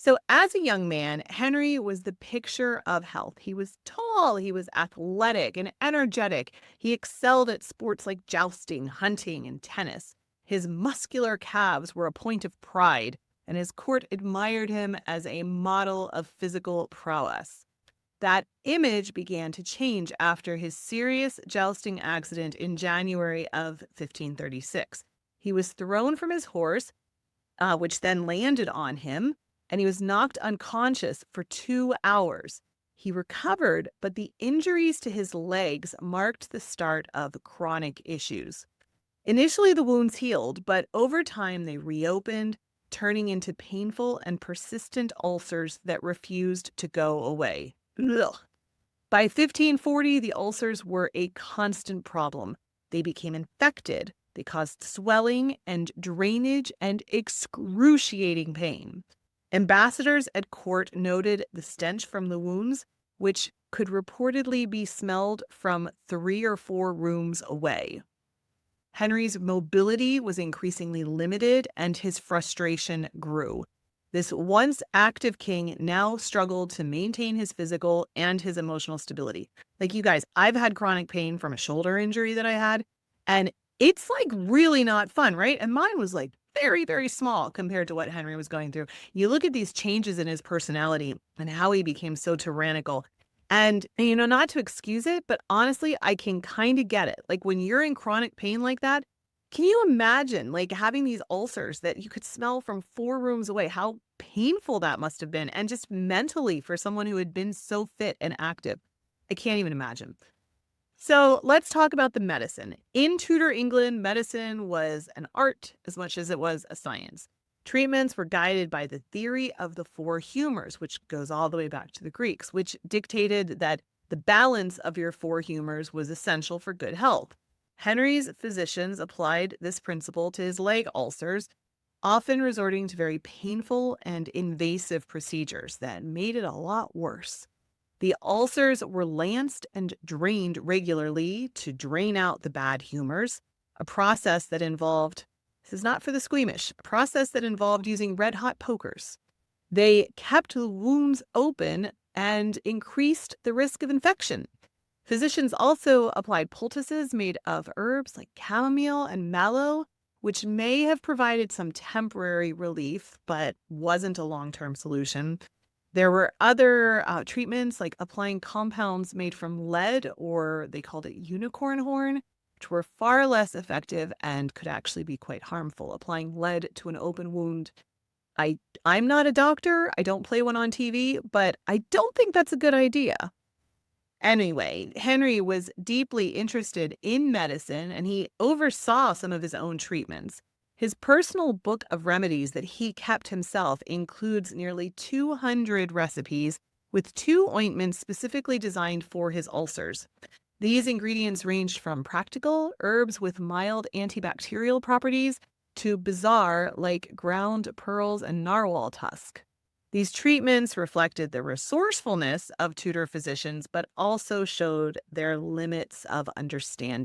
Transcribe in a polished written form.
So, as a young man, Henry was the picture of health. He was tall, he was athletic and energetic. He excelled at sports like jousting, hunting, and tennis. His muscular calves were a point of pride, and his court admired him as a model of physical prowess. That image began to change after his serious jousting accident in January of 1536. He was thrown from his horse, which then landed on him, and he was knocked unconscious for 2 hours. He recovered, but the injuries to his legs marked the start of chronic issues. Initially, the wounds healed, but over time they reopened, turning into painful and persistent ulcers that refused to go away. Ugh. By 1540, the ulcers were a constant problem. They became infected, they caused swelling and drainage and excruciating pain. Ambassadors at court noted the stench from the wounds, which could reportedly be smelled from 3 or 4 rooms away. Henry's mobility was increasingly limited and his frustration grew. This once active king now struggled to maintain his physical and his emotional stability. Like you guys, I've had chronic pain from a shoulder injury that I had, and it's like really not fun, right? And mine was like very, very small compared to what Henry was going through. You look at these changes in his personality and how he became so tyrannical. And, not to excuse it, but honestly, I can kind of get it. Like when you're in chronic pain like that, can you imagine like having these ulcers that you could smell from 4 rooms away? How painful that must have been. And just mentally for someone who had been so fit and active. I can't even imagine. So let's talk about the medicine. In Tudor England, medicine was an art as much as it was a science. Treatments were guided by the theory of the 4 humors, which goes all the way back to the Greeks, which dictated that the balance of your 4 humors was essential for good health. Henry's physicians applied this principle to his leg ulcers, often resorting to very painful and invasive procedures that made it a lot worse. The ulcers were lanced and drained regularly to drain out the bad humors, a process that involved, this is not for the squeamish, a process that involved using red hot pokers. They kept the wounds open and increased the risk of infection. Physicians also applied poultices made of herbs like chamomile and mallow, which may have provided some temporary relief, but wasn't a long term solution. There were other treatments like applying compounds made from lead, or they called it unicorn horn, which were far less effective and could actually be quite harmful. Applying lead to an open wound. I'm not a doctor. I don't play one on TV, but I don't think that's a good idea. Anyway, Henry was deeply interested in medicine and he oversaw some of his own treatments. His personal book of remedies that he kept himself includes nearly 200 recipes with 2 ointments specifically designed for his ulcers. These ingredients ranged from practical herbs with mild antibacterial properties to bizarre like ground pearls and narwhal tusk. These treatments reflected the resourcefulness of Tudor physicians, but also showed their limits of understanding.